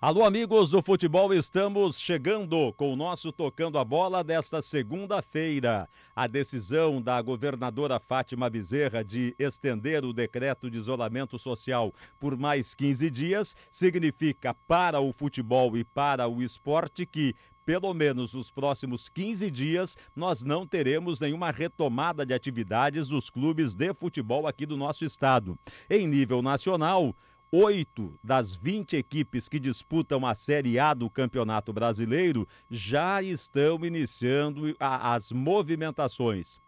Alô, amigos do futebol, estamos chegando com o nosso Tocando a Bola desta segunda-feira. A decisão da governadora Fátima Bezerra de estender o decreto de isolamento social por mais 15 dias significa para o futebol e para o esporte que, pelo menos nos próximos 15 dias, nós não teremos nenhuma retomada de atividades dos clubes de futebol aqui do nosso estado. Em nível nacional, 8 das 20 equipes que disputam a Série A do Campeonato Brasileiro já estão iniciando as movimentações.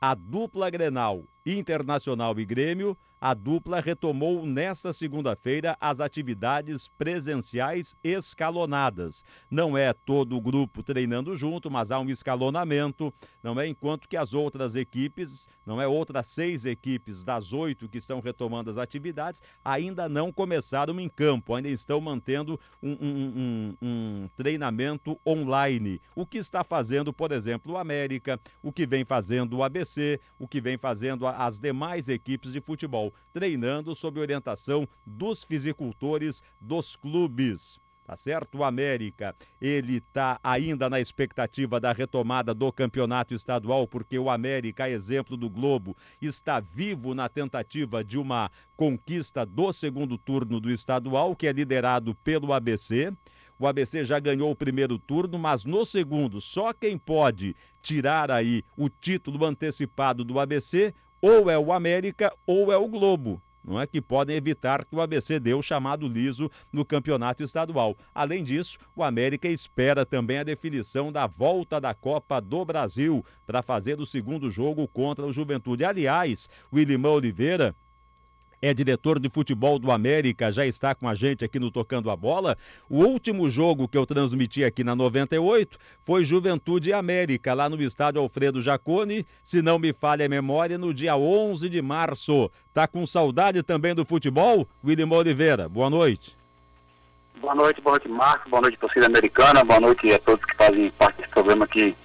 A dupla Grenal, Internacional e Grêmio, a dupla retomou nesta segunda-feira as atividades presenciais escalonadas. Não é todo o grupo treinando junto, mas há um escalonamento, não é? Enquanto que as outras equipes, não é? Outras 6 equipes das 8 que estão retomando as atividades, ainda não começaram em campo, ainda estão mantendo um treinamento online. O que está fazendo, por exemplo, o América, o que vem fazendo o ABC, o que vem fazendo as demais equipes de futebol, treinando sob orientação dos fisicultores dos clubes. Tá certo? O América, ele está ainda na expectativa da retomada do campeonato estadual, porque o América, a exemplo do Globo, está vivo na tentativa de uma conquista do segundo turno do estadual, que é liderado pelo ABC. O ABC já ganhou o primeiro turno, mas no segundo, só quem pode tirar aí o título antecipado do ABC ou é o América ou é o Globo, não é? Que podem evitar que o ABC dê o chamado liso no campeonato estadual. Além disso, o América espera também a definição da volta da Copa do Brasil para fazer o segundo jogo contra o Juventude. Aliás, o Ilimã Oliveira é diretor de futebol do América, já está com a gente aqui no Tocando a Bola. O último jogo que eu transmiti aqui na 98 foi Juventude e América, lá no estádio Alfredo Jaconi, se não me falha a memória, no dia 11 de março. Tá com saudade também do futebol? William Oliveira, boa noite. Boa noite, Marcos, boa noite, torcida americana, boa noite a todos que fazem parte desse programa que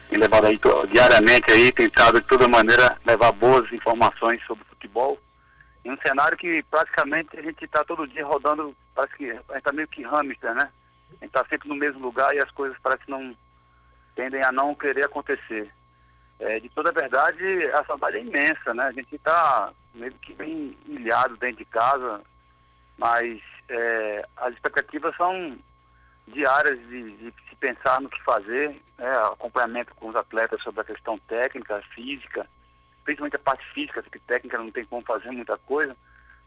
tem levado aí diariamente aí, tentado de toda maneira levar boas informações sobre futebol. Em um cenário que praticamente a gente está todo dia rodando, parece que a gente está meio que hamster, né? A gente está sempre no mesmo lugar e as coisas parece que não tendem a não querer acontecer. De toda a verdade, a saudade é imensa, né? A gente está meio que bem ilhado dentro de casa, mas as expectativas são diárias de se pensar no que fazer, né? Acompanhamento com os atletas sobre a questão técnica, física, principalmente a parte física, porque técnica não tem como fazer muita coisa,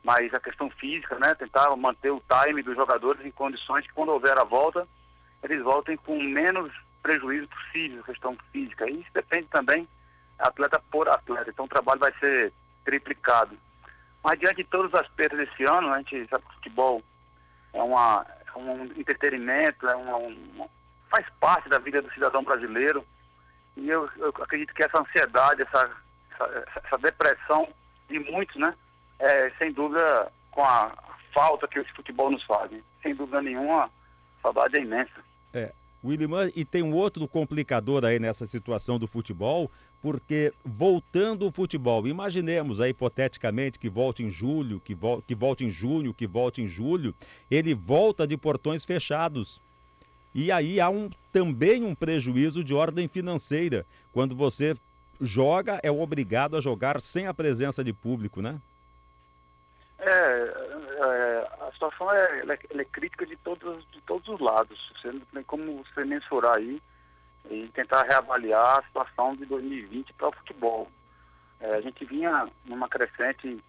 mas a questão física, né, tentar manter o time dos jogadores em condições que quando houver a volta, eles voltem com menos prejuízo possível, a questão física. E isso depende também atleta por atleta, então o trabalho vai ser triplicado. Mas diante de todas as perdas desse ano, a gente sabe que o futebol é um entretenimento, faz parte da vida do cidadão brasileiro, e eu acredito que essa ansiedade, essa depressão de muitos, né? Sem dúvida, com a falta que esse futebol nos faz. Sem dúvida nenhuma, a saudade é imensa. William, e tem um outro complicador aí nessa situação do futebol, porque voltando o futebol, imaginemos aí hipoteticamente que volte em julho, que volte em junho, que volte em julho, ele volta de portões fechados. E aí há também um prejuízo de ordem financeira, quando você joga, é obrigado a jogar sem a presença de público, né? A situação ela é crítica de todos os lados. Você não tem como você mensurar aí e tentar reavaliar a situação de 2020 para o futebol. A gente vinha numa crescente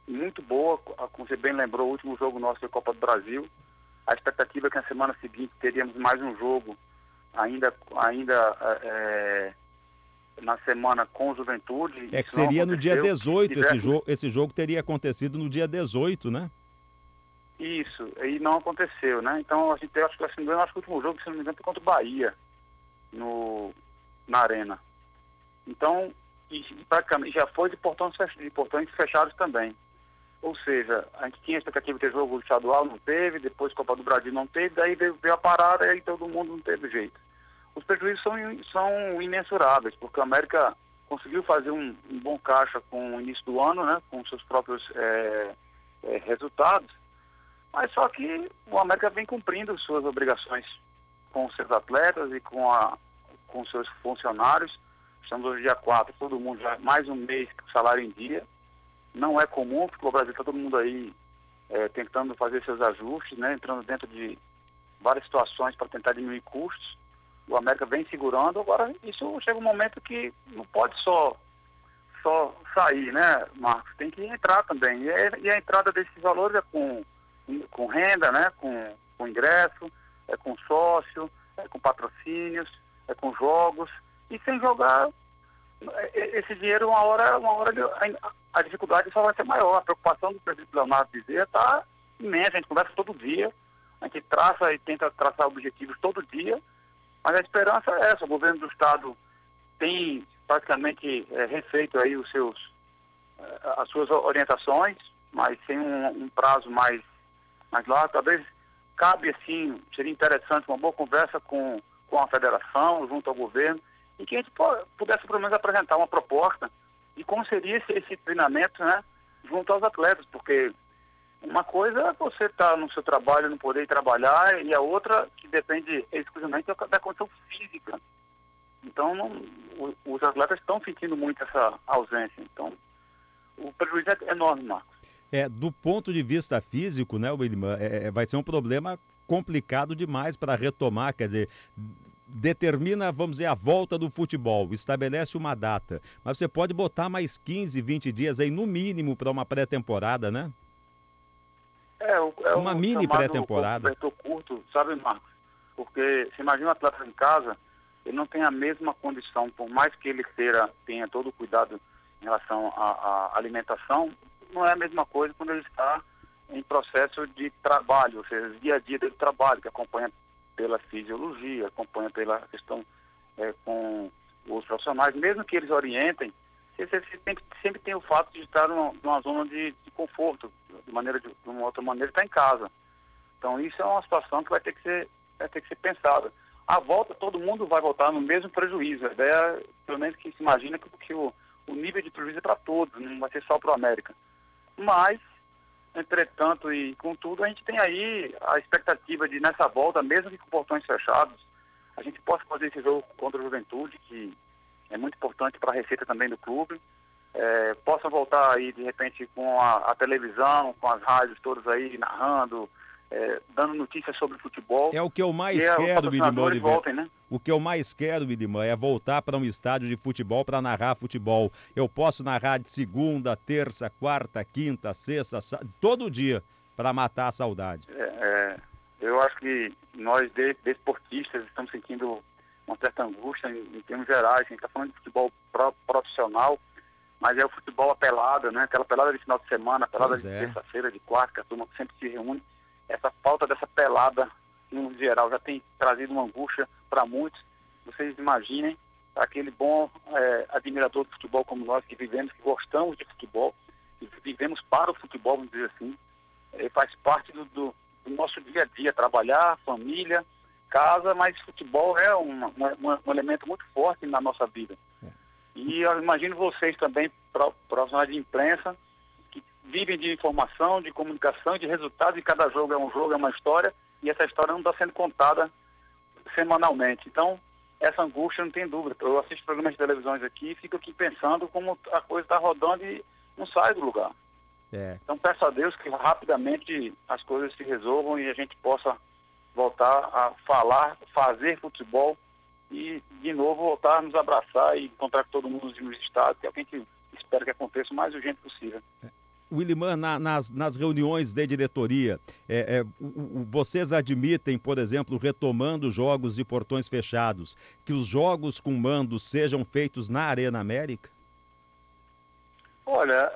muito boa, como você bem lembrou, o último jogo nosso da Copa do Brasil. A expectativa é que na semana seguinte teríamos mais um jogo ainda na semana com Juventude. Que seria no dia 18, esse jogo teria acontecido no dia 18, né? Isso, e não aconteceu, né? Então, acho que o último jogo, se não me engano, foi contra o Bahia, na Arena. Então, praticamente já foi de portões fechados também. Ou seja, a gente tinha a expectativa de ter jogo estadual, não teve, depois Copa do Brasil não teve, daí veio a parada e aí todo mundo não teve jeito. Os prejuízos são imensuráveis, porque o América conseguiu fazer um bom caixa com o início do ano, né, com seus próprios resultados, Mas só que o América vem cumprindo suas obrigações com os seus atletas e com seus funcionários. Estamos hoje dia 4, todo mundo já mais um mês com salário em dia. Não é comum, porque o Brasil está todo mundo aí tentando fazer seus ajustes, né, entrando dentro de várias situações para tentar diminuir custos. O América vem segurando. Agora, isso chega um momento que não pode só sair, né, Marcos? Tem que entrar também. E a entrada desses valores é com renda, né, com ingresso, é com sócio, é com patrocínios, é com jogos. E sem jogar, esse dinheiro, uma hora a dificuldade só vai ser maior. A preocupação do presidente Leonardo Bezerra está imensa. A gente conversa todo dia, a gente traça e tenta traçar objetivos todo dia, mas a esperança é essa. O governo do Estado tem praticamente refeito aí as suas orientações, mas sem um prazo mais largo. Talvez cabe, assim, seria interessante uma boa conversa com a federação, junto ao governo, e que a gente pudesse pelo menos apresentar uma proposta de como seria esse treinamento, né, junto aos atletas, porque uma coisa é você estar no seu trabalho, não poder ir trabalhar, e a outra que depende exclusivamente da condição física. Então, os atletas estão sentindo muito essa ausência. Então, o prejuízo é enorme, Marcos. Do ponto de vista físico, né, Williman, vai ser um problema complicado demais para retomar, quer dizer, determina, vamos dizer, a volta do futebol, estabelece uma data, mas você pode botar mais 15, 20 dias aí no mínimo para uma pré-temporada, né? Uma mini pré-temporada. Curto, sabe, Marcos? Porque se imagina um atleta em casa, ele não tem a mesma condição, por mais que ele tenha todo o cuidado em relação à alimentação, não é a mesma coisa quando ele está em processo de trabalho, ou seja, dia a dia dele trabalho, que acompanha pela fisiologia, acompanha pela questão com os profissionais, mesmo que eles orientem, você sempre tem o fato de estar numa zona de conforto, de uma outra maneira está em casa. Então isso é uma situação que vai ter que ser pensada. A volta, todo mundo vai voltar no mesmo prejuízo. A ideia, pelo menos que se imagina que o nível de prejuízo é para todos, não vai ser só para o América. Mas, entretanto e contudo, a gente tem aí a expectativa de, nessa volta, mesmo que com portões fechados, a gente possa fazer esse jogo contra a Juventude, que é muito importante para a receita também do clube, possa voltar aí, de repente, com a televisão, com as rádios todas aí narrando, dando notícias sobre futebol. É o que eu mais quero, Williman. Voltem, né? O que eu mais quero, Williman, é voltar para um estádio de futebol para narrar futebol. Eu posso narrar de segunda, terça, quarta, quinta, sexta, todo dia, para matar a saudade. Eu acho que nós, desportistas, estamos sentindo uma certa angústia em termos gerais. A gente está falando de futebol profissional, mas é o futebol apelada, né? Aquela pelada de final de semana, pelada de terça-feira, de quarta, que a turma sempre se reúne. Essa falta dessa pelada, no geral, já tem trazido uma angústia para muitos. Vocês imaginem, aquele bom admirador do futebol como nós, que vivemos, que gostamos de futebol, que vivemos para o futebol, vamos dizer assim, faz parte do nosso dia a dia, trabalhar, família, casa, mas futebol é um elemento muito forte na nossa vida. E eu imagino vocês também, profissionais de imprensa, que vivem de informação, de comunicação, de resultados, e cada jogo, é uma história, e essa história não está sendo contada semanalmente. Então, essa angústia não tem dúvida. Eu assisto programas de televisões aqui e fico aqui pensando como a coisa está rodando e não sai do lugar. Então, peço a Deus que rapidamente as coisas se resolvam e a gente possa voltar a falar, fazer futebol e, de novo, voltar a nos abraçar e encontrar todo mundo nos estados, que é o que a gente espera que aconteça o mais urgente possível. Williman, nas reuniões de diretoria, vocês admitem, por exemplo, retomando jogos de portões fechados, que os jogos com mando sejam feitos na Arena América? Olha,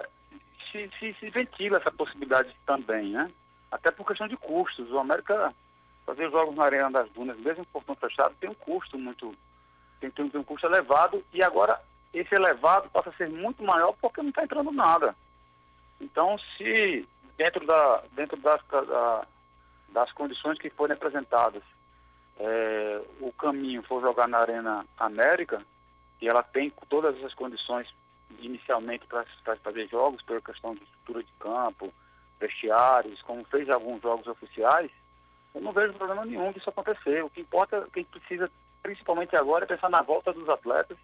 se ventila essa possibilidade também, né? Até por questão de custos. O América, fazer jogos na Arena das Dunas, mesmo com portão fechado, tem um custo tem um custo elevado, e agora esse elevado passa a ser muito maior porque não está entrando nada. Então, se dentro das condições que forem apresentadas, o caminho for jogar na Arena América, e ela tem todas essas condições inicialmente para fazer jogos, pela questão de estrutura de campo, vestiários, como fez alguns jogos oficiais, eu não vejo problema nenhum disso acontecer. O que importa, quem precisa, principalmente agora, é pensar na volta dos atletas,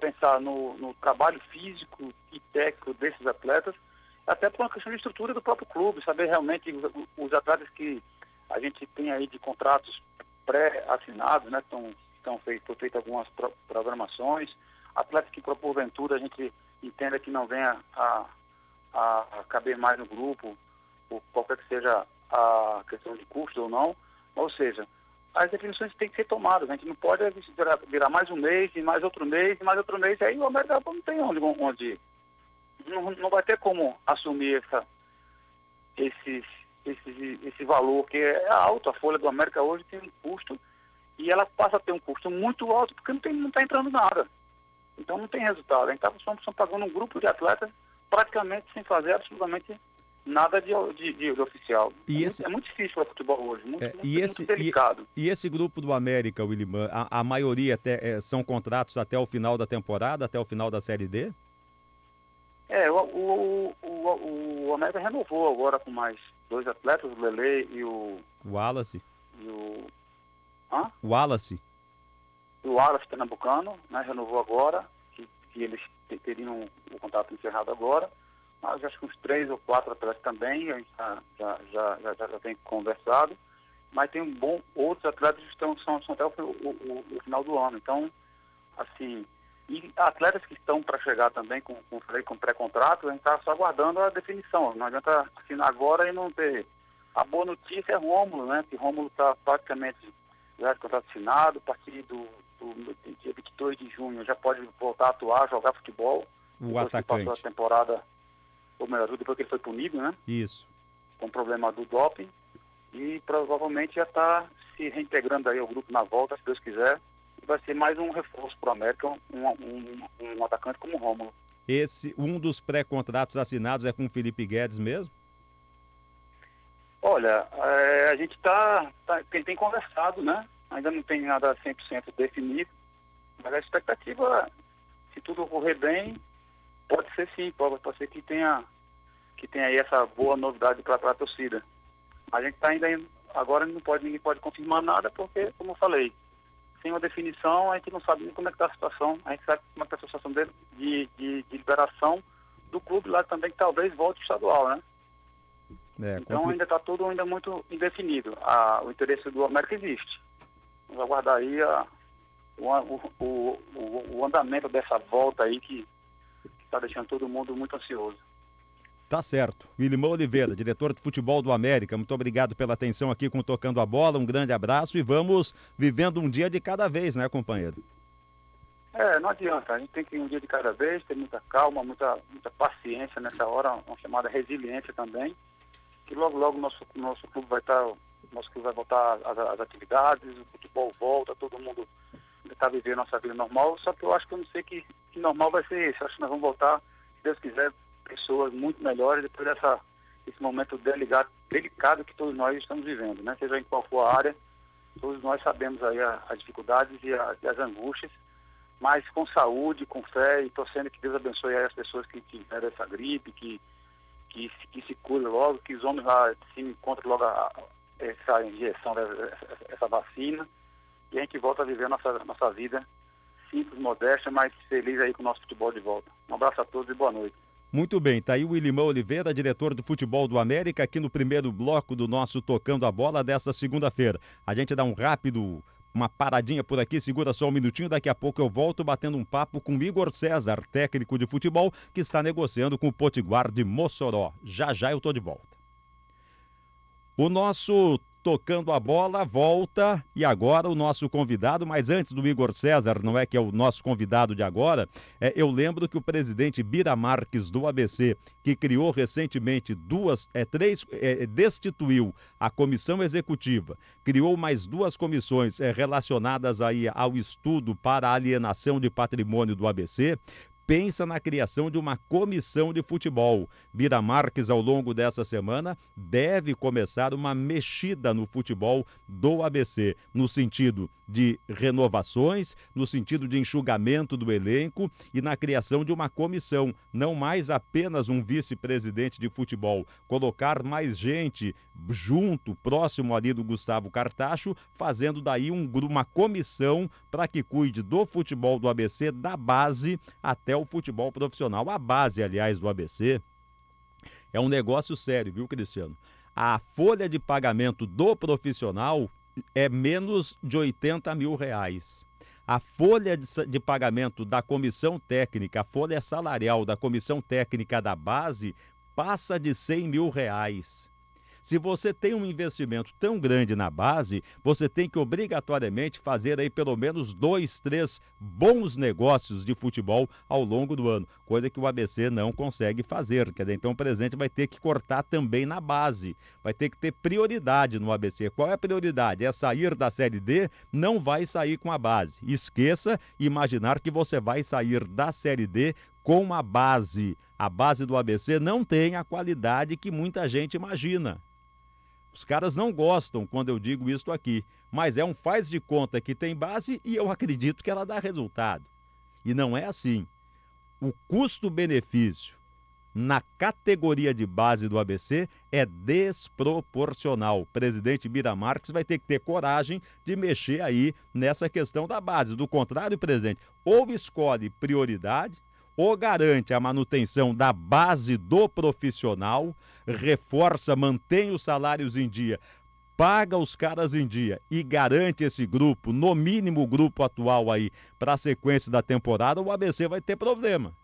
pensar no trabalho físico e técnico desses atletas, até por uma questão de estrutura do próprio clube, saber realmente os atletas que a gente tem aí de contratos pré-assinados, né, estão feitas algumas programações, atletas que, por porventura, a gente entenda que não venha a caber mais no grupo, ou qualquer que seja a questão de custo ou não. Ou seja, as definições têm que ser tomadas. A gente não pode virar mais um mês, e mais outro mês, e mais outro mês, e aí o América não tem onde ir. Não vai ter como assumir esse valor, que é alto. A folha do América hoje tem um custo, e ela passa a ter um custo muito alto, porque não está entrando nada. Então não tem resultado. A gente está pagando um grupo de atletas praticamente sem fazer absolutamente nada de oficial. É muito difícil o futebol hoje, muito delicado. E esse grupo do América, Williman, a maioria são contratos até o final da temporada, até o final da Série D? O América renovou agora com mais 2 atletas, o Lele e o Wallace. O Wallace pernambucano, né, renovou agora, que eles teriam o contrato encerrado agora, mas acho que uns 3 ou 4 atletas também, a gente já tem conversado, mas tem outros atletas que são até o final do ano. Então, assim, e atletas que estão para chegar também com pré-contrato, a gente está só aguardando a definição. Não adianta assinar agora e não ter. A boa notícia é Rômulo, né? Que Rômulo está praticamente já de contrato assinado, a partir do dia 22 de junho já pode voltar a atuar, jogar futebol. O atacante. Passou a temporada, ou melhor, depois que ele foi punido, né? Isso. Com problema do doping. E provavelmente já está se reintegrando aí ao grupo na volta, se Deus quiser. Vai ser mais um reforço para o América, um atacante como o Rômulo. Um dos pré-contratos assinados é com o Felipe Guedes mesmo? Olha, a gente tem conversado, né? Ainda não tem nada 100% definido, mas a expectativa, se tudo ocorrer bem, pode ser sim, pode ser que tenha aí essa boa novidade para a torcida. A gente está ainda, agora ninguém pode confirmar nada, porque, como eu falei, sem uma definição, a gente não sabe nem como é que está a situação. A gente sabe como é que está a situação dele de liberação do clube lá também, que talvez volte estadual, né? Então ainda está tudo muito indefinido. O interesse do América existe. Vamos aguardar aí o andamento dessa volta aí que está deixando todo mundo muito ansioso. Tá certo. Williman Oliveira, diretor de futebol do América, muito obrigado pela atenção aqui com Tocando a Bola, um grande abraço e vamos vivendo um dia de cada vez, né, companheiro? Não adianta, a gente tem que ir um dia de cada vez, ter muita calma, muita paciência nessa hora, uma chamada resiliência também, que logo o nosso clube vai voltar às atividades, o futebol volta, todo mundo está vivendo a nossa vida normal, só que eu acho que eu não sei que normal vai ser esse, acho que nós vamos voltar, se Deus quiser, pessoas muito melhores depois desse momento delicado que todos nós estamos vivendo, né? Seja em qual for a área, todos nós sabemos aí as dificuldades e as angústias, mas com saúde, com fé e torcendo que Deus abençoe aí as pessoas que tiveram essa gripe, que se cure logo, que os homens lá se encontrem logo essa injeção, essa vacina, e a gente volta a viver nossa vida simples, modesta, mas feliz aí com o nosso futebol de volta. Um abraço a todos e boa noite. Muito bem, tá aí o Williman Oliveira, diretor do futebol do América, aqui no primeiro bloco do nosso Tocando a Bola desta segunda-feira. A gente dá uma paradinha por aqui, segura só um minutinho, daqui a pouco eu volto batendo um papo com Igor César, técnico de futebol, que está negociando com o Potiguar de Mossoró. Já eu tô de volta. O nosso Tocando a Bola volta e agora o nosso convidado, mas antes do Igor César, não é que é o nosso convidado de agora, eu lembro que o presidente Bira Marques do ABC, que criou recentemente destituiu a comissão executiva, criou mais 2 comissões relacionadas aí ao estudo para a alienação de patrimônio do ABC, pensa na criação de uma comissão de futebol. Bira Marques, ao longo dessa semana, deve começar uma mexida no futebol do ABC, no sentido de renovações, no sentido de enxugamento do elenco e na criação de uma comissão, não mais apenas um vice-presidente de futebol, colocar mais gente junto, próximo ali do Gustavo Cartacho, fazendo daí uma comissão para que cuide do futebol do ABC, da base até o futebol profissional. A base, aliás, do ABC é um negócio sério, viu, Cristiano? A folha de pagamento do profissional é menos de R$80 mil. A folha de pagamento da comissão técnica, a folha salarial da comissão técnica da base passa de R$100 mil. Se você tem um investimento tão grande na base, você tem que obrigatoriamente fazer aí pelo menos 2, 3 bons negócios de futebol ao longo do ano, coisa que o ABC não consegue fazer. Quer dizer, então o presidente vai ter que cortar também na base, vai ter que ter prioridade no ABC. Qual é a prioridade? É sair da Série D? Não vai sair com a base. Esqueça imaginar que você vai sair da Série D com a base. A base do ABC não tem a qualidade que muita gente imagina. Os caras não gostam quando eu digo isso aqui, mas é um faz de conta que tem base e eu acredito que ela dá resultado. E não é assim. O custo-benefício na categoria de base do ABC é desproporcional. O presidente Bira Marques vai ter que ter coragem de mexer aí nessa questão da base. Do contrário, presidente, ou escolhe prioridade, ou garante a manutenção da base do profissional, reforça, mantém os salários em dia, paga os caras em dia e garante esse grupo, no mínimo o grupo atual aí, para a sequência da temporada, o ABC vai ter problema.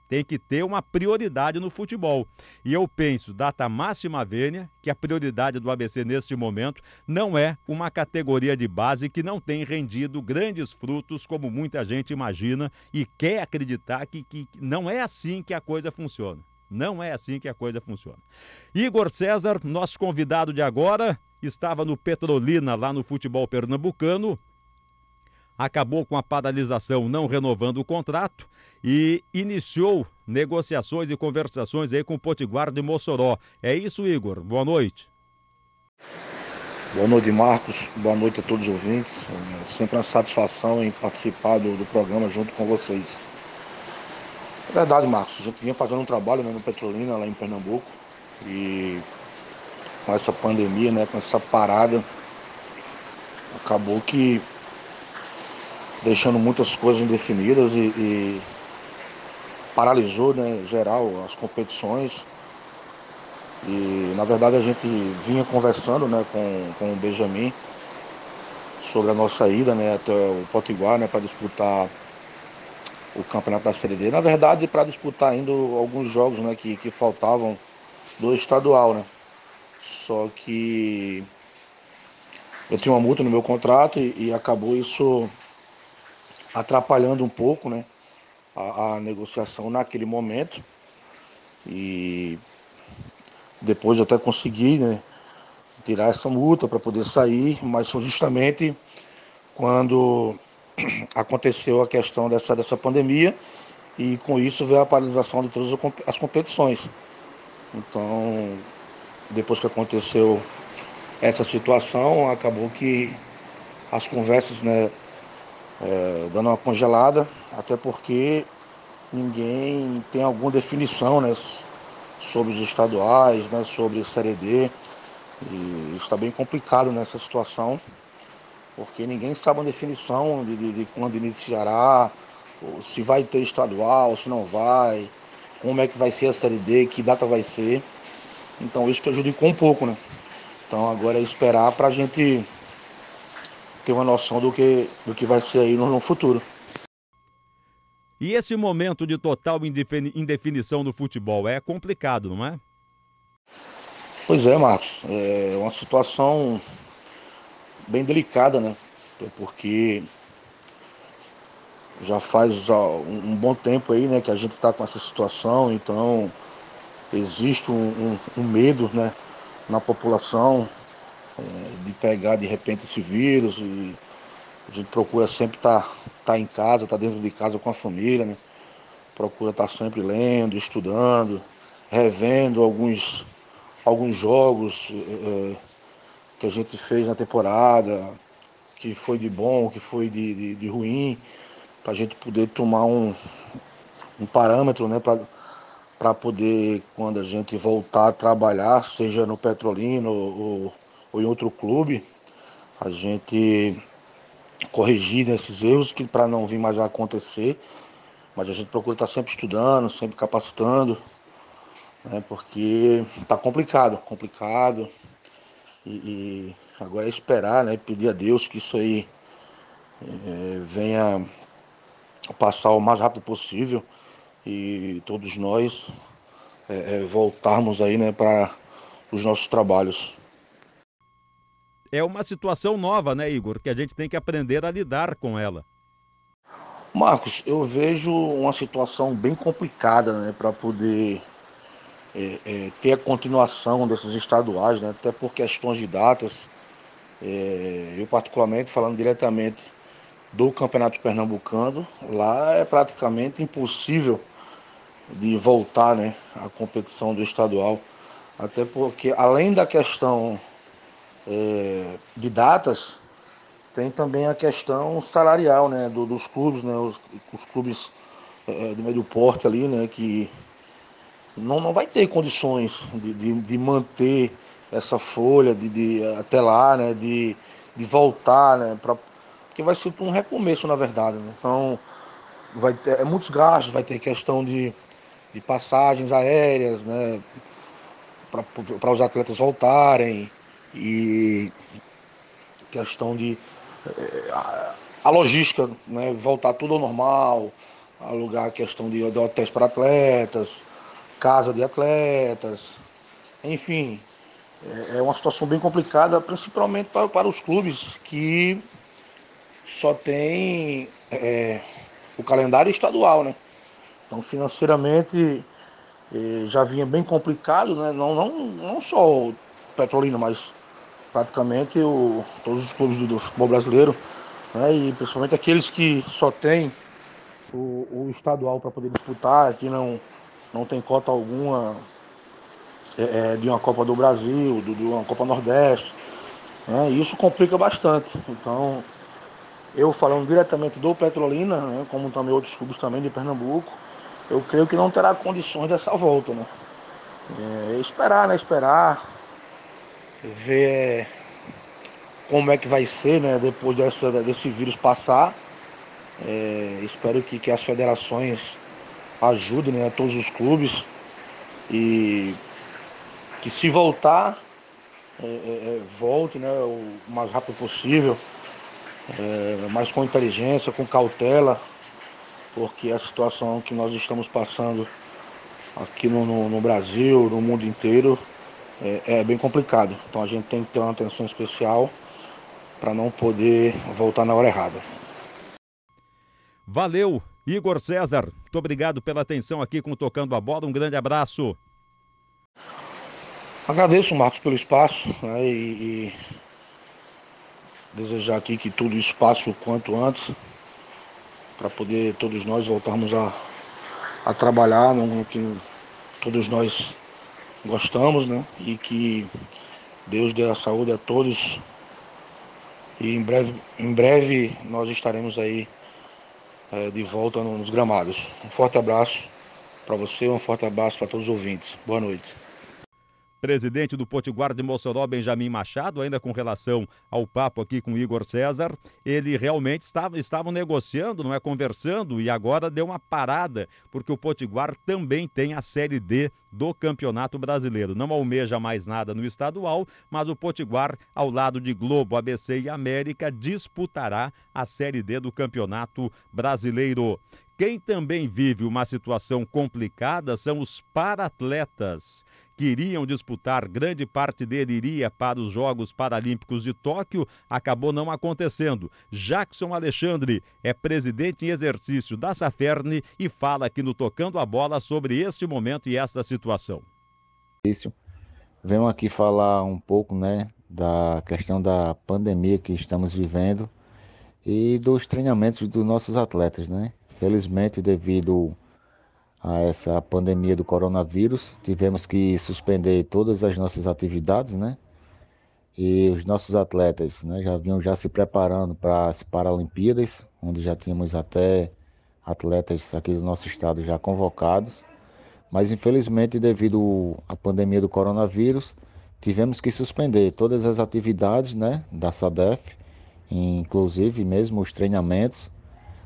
Tem que ter uma prioridade no futebol. E eu penso, data máxima vênia, que a prioridade do ABC neste momento não é uma categoria de base que não tem rendido grandes frutos, como muita gente imagina e quer acreditar que não é assim que a coisa funciona. Não é assim que a coisa funciona. Igor César, nosso convidado de agora, estava no Petrolina, lá no futebol pernambucano, acabou com a paralisação não renovando o contrato e iniciou negociações e conversações aí com o Potiguar de Mossoró. É isso, Igor? Boa noite. Boa noite, Marcos. Boa noite a todos os ouvintes. É sempre uma satisfação em participar do programa junto com vocês. É verdade, Marcos. A gente vinha fazendo um trabalho, né, no Petrolina, lá em Pernambuco. E com essa pandemia, né, com essa parada, acabou que deixando muitas coisas indefinidas e paralisou, né, geral, as competições. E na verdade a gente vinha conversando, né, com o Benjamin sobre a nossa ida, né, até o Potiguar, né, para disputar o campeonato da Série D. Na verdade, para disputar ainda alguns jogos, né, que faltavam do estadual, né. Só que eu tinha uma multa no meu contrato e acabou isso atrapalhando um pouco, né, a negociação naquele momento. E depois eu até consegui, né, tirar essa multa para poder sair, mas foi justamente quando aconteceu a questão dessa pandemia e com isso veio a paralisação de todas as competições. Então, depois que aconteceu essa situação, acabou que as conversas, né, dando uma congelada, até porque ninguém tem alguma definição, né, sobre os estaduais, né, sobre a Série D, e está bem complicado nessa situação, porque ninguém sabe a definição de quando iniciará, se vai ter estadual, se não vai, como é que vai ser a Série D, que data vai ser. Então isso prejudicou um pouco, né? Então agora é esperar para a gente ter uma noção do que vai ser aí no futuro. E esse momento de total indefinição no futebol é complicado, não é? Pois é, Marcos. É uma situação bem delicada, né? Porque já faz um bom tempo aí, né, que a gente está com essa situação, então existe um medo, né, na população de pegar de repente esse vírus, e a gente procura sempre estar em casa, estar dentro de casa com a família, né? procura estar sempre lendo, estudando, revendo alguns jogos que a gente fez na temporada, que foi de bom, que foi de ruim, para a gente poder tomar um parâmetro, né, para poder, quando a gente voltar a trabalhar, seja no Petrolina ou em outro clube, a gente corrigir nesses erros que para não vir mais a acontecer. Mas a gente procura estar sempre estudando, sempre capacitando, né, porque está complicado. E agora é esperar, né, pedir a Deus que isso aí venha passar o mais rápido possível e todos nós voltarmos aí, né, para os nossos trabalhos. É uma situação nova, né, Igor, que a gente tem que aprender a lidar com ela. Marcos, eu vejo uma situação bem complicada, né, para poder ter a continuação desses estaduais, né, até por questões de datas. Eu particularmente, falando diretamente do Campeonato Pernambucano, lá é praticamente impossível de voltar, né, à competição do estadual, até porque além da questão de datas, tem também a questão salarial, né, dos clubes, né, os clubes de médio porte ali, né, que não vai ter condições de manter essa folha até lá, né, de voltar, né, porque vai ser um recomeço, na verdade, né? Então vai ter muitos gastos, vai ter questão de passagens aéreas, né, para os atletas voltarem, e questão de a logística, né, voltar tudo ao normal, alugar a questão de hotéis para atletas, casa de atletas, enfim, é uma situação bem complicada, principalmente para os clubes que só tem o calendário estadual, né? Então, financeiramente, já vinha bem complicado, né? Não só o Petrolina, mas praticamente todos os clubes do futebol brasileiro, né? E principalmente aqueles que só têm o estadual para poder disputar, que não tem cota alguma de uma Copa do Brasil, de uma Copa Nordeste, né? E isso complica bastante. Então, eu falando diretamente do Petrolina, né, como também outros clubes também de Pernambuco, eu creio que não terá condições dessa volta, né? Esperar, né? Esperar, ver como é que vai ser, né? Depois desse vírus passar. Espero que as federações ajudem, né, todos os clubes e que se voltar, volte, né, o mais rápido possível, mas com inteligência, com cautela, porque a situação que nós estamos passando aqui no Brasil, no mundo inteiro, é bem complicado. Então a gente tem que ter uma atenção especial para não poder voltar na hora errada. Valeu, Igor César. Muito obrigado pela atenção aqui com o Tocando a Bola. Um grande abraço. Agradeço, Marcos, pelo espaço, né, e desejar aqui que tudo isso passe o quanto antes, para poder todos nós voltarmos a trabalhar no que todos nós gostamos, né? E que Deus dê a saúde a todos. E em breve nós estaremos aí de volta nos gramados. Um forte abraço para você, um forte abraço para todos os ouvintes. Boa noite. Presidente do Potiguar de Mossoró, Benjamin Machado, ainda com relação ao papo aqui com Igor César, ele realmente estavam negociando, não é, conversando, e agora deu uma parada, porque o Potiguar também tem a Série D do Campeonato Brasileiro. Não almeja mais nada no estadual, mas o Potiguar, ao lado de Globo, ABC e América, disputará a Série D do Campeonato Brasileiro. Quem também vive uma situação complicada são os paratletas, que iriam disputar, grande parte dele iria para os Jogos Paralímpicos de Tóquio, acabou não acontecendo. Jackson Alexandre é presidente em exercício da Saferne e fala aqui no Tocando a Bola sobre este momento e esta situação. Venho aqui falar um pouco, né, da questão da pandemia que estamos vivendo e dos treinamentos dos nossos atletas, né? Felizmente, devido a essa pandemia do coronavírus. Tivemos que suspender todas as nossas atividades, né? E os nossos atletas, né, já vinham já se preparando para as Paralimpíadas, onde já tínhamos até atletas aqui do nosso estado já convocados. Mas infelizmente, devido à pandemia do coronavírus, tivemos que suspender todas as atividades, né, da SADEF, inclusive mesmo os treinamentos.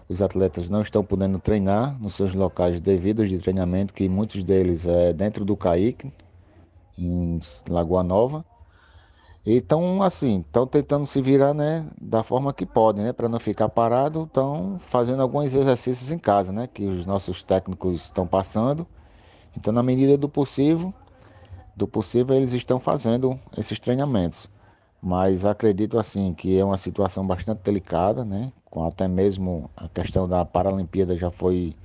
Os atletas não estão podendo treinar nos seus locais devidos de treinamento, que muitos deles é dentro do CAIC, em Lagoa Nova. E estão assim, estão tentando se virar, né, da forma que podem, né, para não ficar parado, estão fazendo alguns exercícios em casa, né, que os nossos técnicos estão passando. Então, na medida do possível eles estão fazendo esses treinamentos. Mas acredito assim que é uma situação bastante delicada, né, com até mesmo a questão da Paralimpíada já foi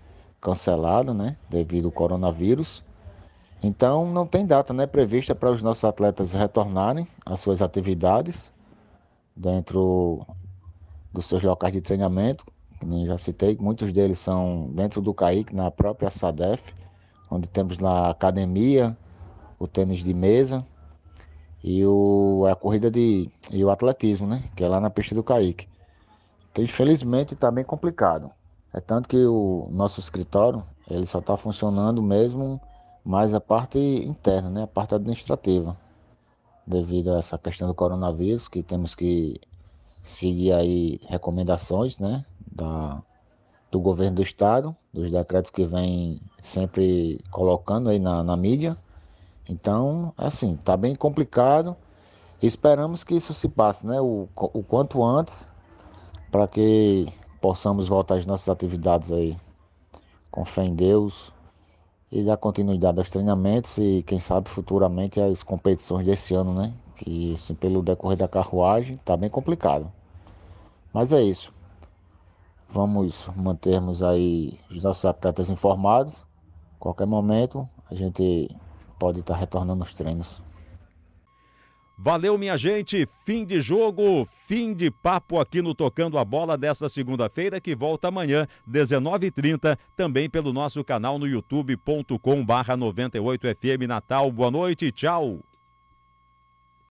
cancelada, né, devido ao coronavírus. Então não tem data, né, prevista para os nossos atletas retornarem às suas atividades dentro dos seus locais de treinamento. Como já citei, muitos deles são dentro do CAIC, na própria SADEF, onde temos lá a academia, o tênis de mesa e a corrida e o atletismo, né, que é lá na pista do CAIC. Então, infelizmente, está bem complicado. É tanto que o nosso escritório ele só está funcionando mesmo mais a parte interna, né, a parte administrativa, devido a essa questão do coronavírus, que temos que seguir aí recomendações, né, do governo do estado, dos decretos que vem sempre colocando aí na mídia. Então, assim, está bem complicado. Esperamos que isso se passe, né, o quanto antes, para que possamos voltar às nossas atividades aí com fé em Deus e dar continuidade aos treinamentos e quem sabe futuramente às competições desse ano, né? Que assim, pelo decorrer da carruagem tá bem complicado. Mas é isso. Vamos mantermos aí os nossos atletas informados. Qualquer momento a gente pode estar retornando aos treinos. Valeu, minha gente. Fim de jogo, fim de papo aqui no Tocando a Bola desta segunda-feira, que volta amanhã, 19h30, também pelo nosso canal no youtube.com/98FM Natal. Boa noite, tchau.